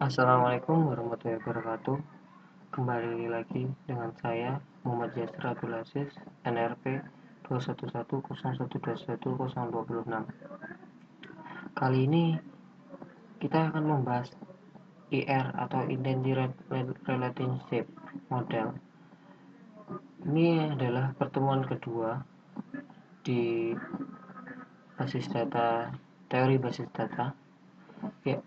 Assalamualaikum warahmatullahi wabarakatuh. Kembali lagi dengan saya Muhammad Yasir Abdul Aziz, NRP 21101121026. Kali ini kita akan membahas IR atau Identity Relationship Model. Ini adalah pertemuan kedua di basis data, teori basis data. Ya,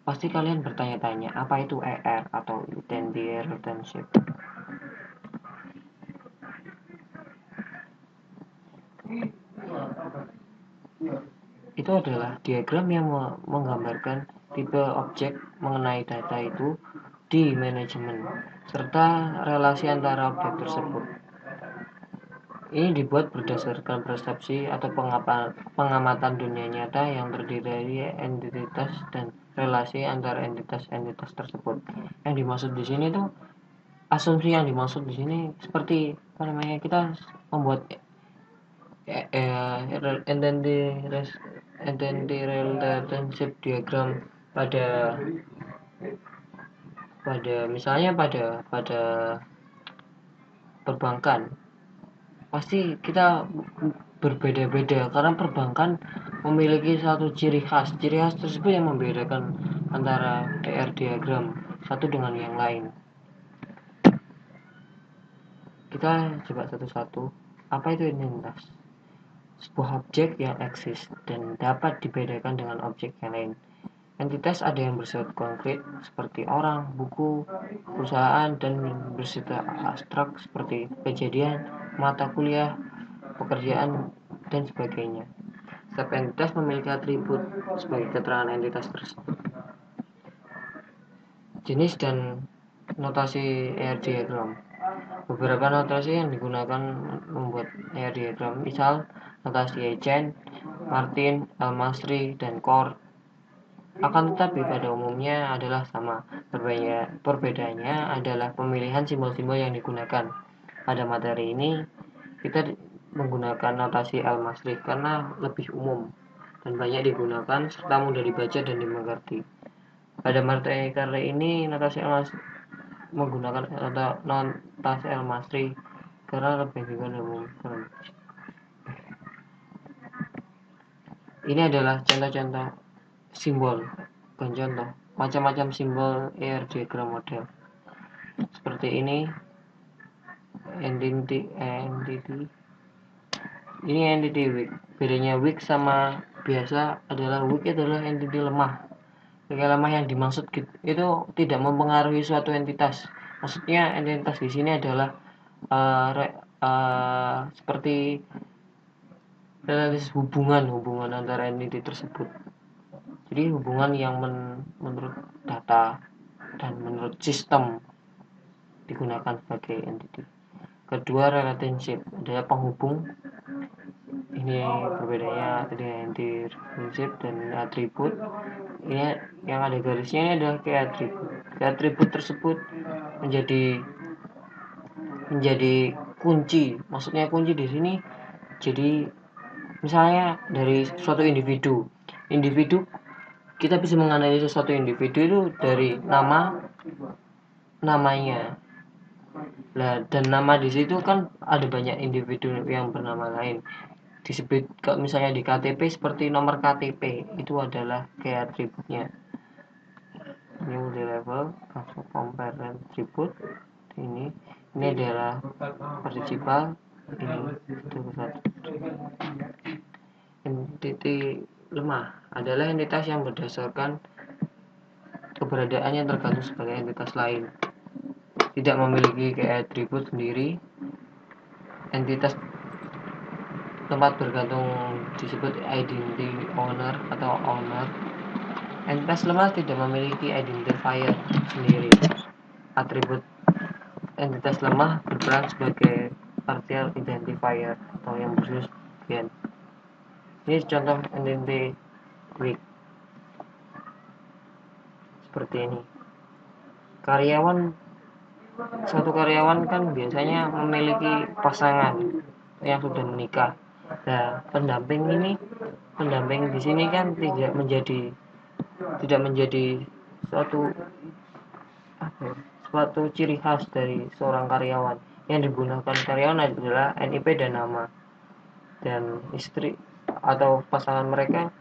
pasti kalian bertanya-tanya, apa itu ER atau Identity Relationship? Itu adalah diagram yang menggambarkan tipe objek mengenai data itu di manajemen, serta relasi antara objek tersebut. Ini dibuat berdasarkan persepsi atau pengamatan dunia nyata yang terdiri dari entitas dan relasi antara entitas-entitas tersebut. Yang dimaksud di sini tuh, asumsi yang dimaksud di sini seperti kita membuat identity relationship diagram pada misalnya pada perbankan. Pasti kita berbeda-beda karena perbankan memiliki satu ciri khas tersebut yang membedakan antara ER diagram satu dengan yang lain. Kita coba satu-satu. Apa itu identitas? Sebuah objek yang eksis dan dapat dibedakan dengan objek yang lain. Entitas ada yang bersifat konkret seperti orang, buku, perusahaan, dan bersifat abstrak seperti kejadian, mata kuliah, pekerjaan, dan sebagainya. Setiap entitas memiliki atribut sebagai keterangan entitas tersebut. Jenis dan notasi ER diagram. Beberapa notasi yang digunakan membuat ER diagram, misal notasi Echen, Martin, Al-Masri, dan Core. Akan tetapi pada umumnya adalah sama. Perbedaannya adalah pemilihan simbol-simbol yang digunakan. Pada materi ini kita menggunakan notasi Al-Masri karena lebih umum dan banyak digunakan serta mudah dibaca dan dimengerti. Pada materi kali ini notasi Al-Masri menggunakan notasi Al-Masri karena lebih umum. Ini adalah contoh-contoh simbol, bukan contoh, macam-macam simbol ER diagram model. Seperti ini, entity. Ini entity weak. Bedanya weak sama biasa adalah weak adalah entity lemah. Lemah yang dimaksud itu tidak mempengaruhi suatu entitas. Maksudnya entitas di sini adalah seperti relasi hubungan antara entity tersebut. Jadi hubungan yang menurut data dan menurut sistem digunakan sebagai entity. Kedua, relationship adalah penghubung. Ini perbedaannya identity relationship dan atribut. Ini yang ada garisnya ini adalah atribut. Atribut tersebut menjadi kunci. Maksudnya kunci di sini jadi misalnya dari suatu individu kita bisa menganalisis suatu individu itu dari namanya. Nah, dan nama di situ kan ada banyak individu yang bernama lain. Disebut misalnya di KTP seperti nomor KTP itu adalah kayak atributnya. New level compare atribut ini adalah principal entity lemah adalah entitas yang berdasarkan keberadaannya tergantung sebagai entitas lain, tidak memiliki atribut sendiri. Entitas tempat bergantung disebut identity owner atau owner. Entitas lemah tidak memiliki identifier sendiri. Atribut entitas lemah berperan sebagai partial identifier atau yang khusus bagian. Ini contoh entity weak seperti ini. Suatu karyawan kan biasanya memiliki pasangan yang sudah menikah. Nah, pendamping di sini kan tidak menjadi suatu ciri khas dari seorang karyawan. Yang digunakan karyawan adalah NIP dan nama, dan istri atau pasangan mereka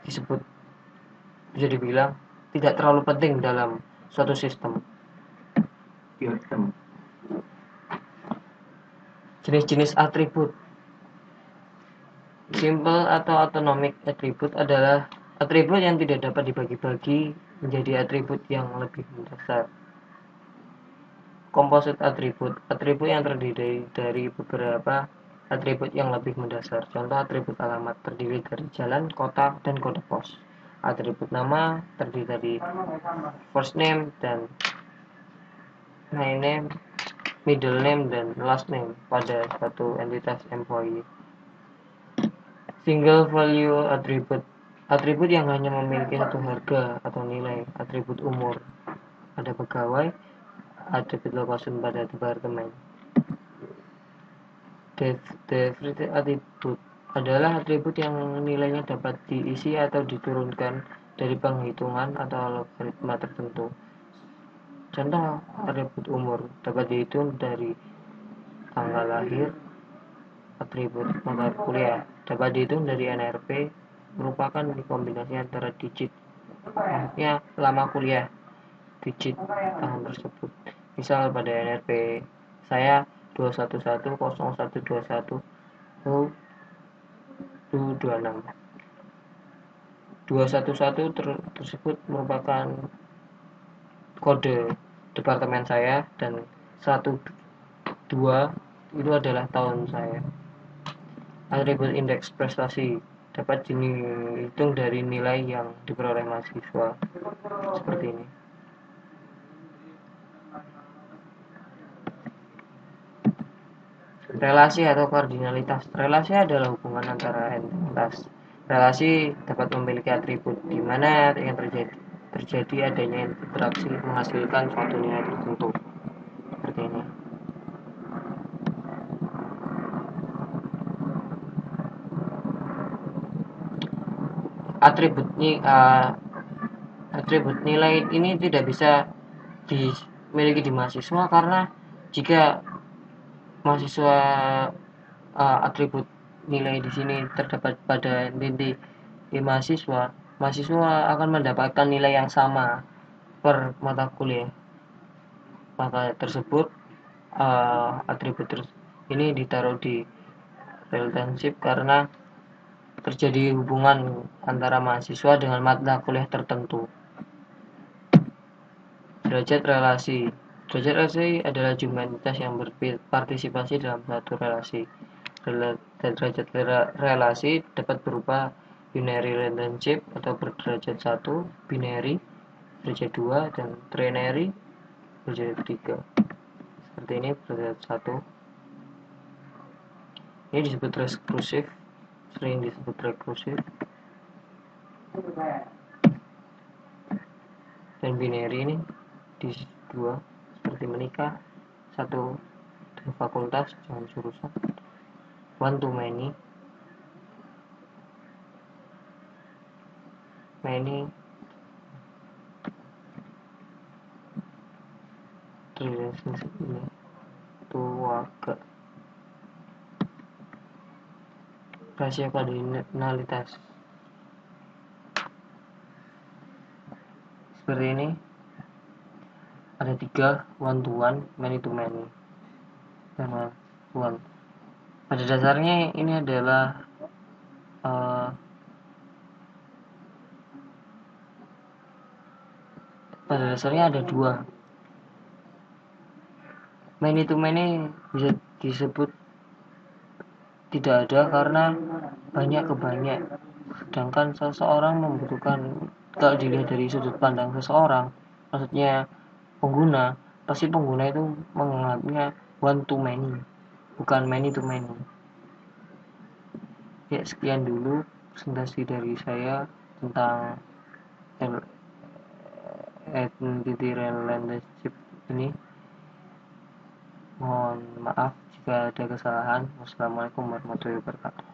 disebut, bisa dibilang, tidak terlalu penting dalam suatu sistem. Jenis-jenis atribut. Simple atau autonomic atribut adalah atribut yang tidak dapat dibagi-bagi menjadi atribut yang lebih mendasar. Composite atribut, atribut yang terdiri dari beberapa atribut yang lebih mendasar. Contoh atribut alamat terdiri dari jalan, kota, dan kode pos. Atribut nama terdiri dari first name dan my name, middle name, dan last name pada suatu entitas employee. Single value atribut, atribut yang hanya memiliki satu harga atau nilai. Atribut umur pada pegawai, atribut location pada departemen. Definite atribut adalah atribut yang nilainya dapat diisi atau diturunkan dari penghitungan atau algoritma tertentu. Contoh atribut umur dapat dihitung dari tanggal lahir. Atribut mata kuliah dapat dihitung dari NRP, merupakan kombinasi antara digit, maksudnya lama kuliah, digit tahun tersebut. Misal pada NRP saya 211010126. 211 tersebut merupakan kode departemen saya, dan 12 itu adalah tahun saya. Atribut indeks prestasi dapat dihitung dari nilai yang diperoleh mahasiswa, seperti ini. Relasi atau kardinalitas. Relasi adalah hubungan antara entitas. Relasi dapat memiliki atribut di mana yang terjadi adanya interaksi menghasilkan suatu nilai tertentu, seperti ini. Atribut nilai ini tidak bisa dimiliki di mahasiswa, karena jika mahasiswa atribut nilai di sini terdapat pada inti mahasiswa akan mendapatkan nilai yang sama per mata kuliah. Maka tersebut atribut ini ditaruh di relationship karena terjadi hubungan antara mahasiswa dengan mata kuliah tertentu. Derajat relasi. Derajat relasi adalah jumlah entitas yang berpartisipasi dalam satu relasi. Derajat relasi dapat berupa binary relationship atau berderajat 1, binary derajat 2, dan trinary derajat 3. Seperti ini derajat 1. Ini disebut rekursif, sering disebut rekursif. Dan binary ini di 2, seperti menikah, 1 dan fakultas, jangan jurusan. One to many relationship ini keluarga. Rasio kardinalitas seperti ini, ada 3, one to one, many to many, dan one. Pada dasarnya ini adalah pada dasarnya ada 2. Many to many bisa disebut tidak ada karena banyak ke banyak, sedangkan seseorang membutuhkan, kalau dilihat dari sudut pandang seseorang, maksudnya pengguna, pasti pengguna itu menganggapnya one to many, bukan many to many. Ya, sekian dulu presentasi dari saya tentang entity relationship ini. Mohon maaf jika ada kesalahan. Wassalamualaikum warahmatullahi wabarakatuh.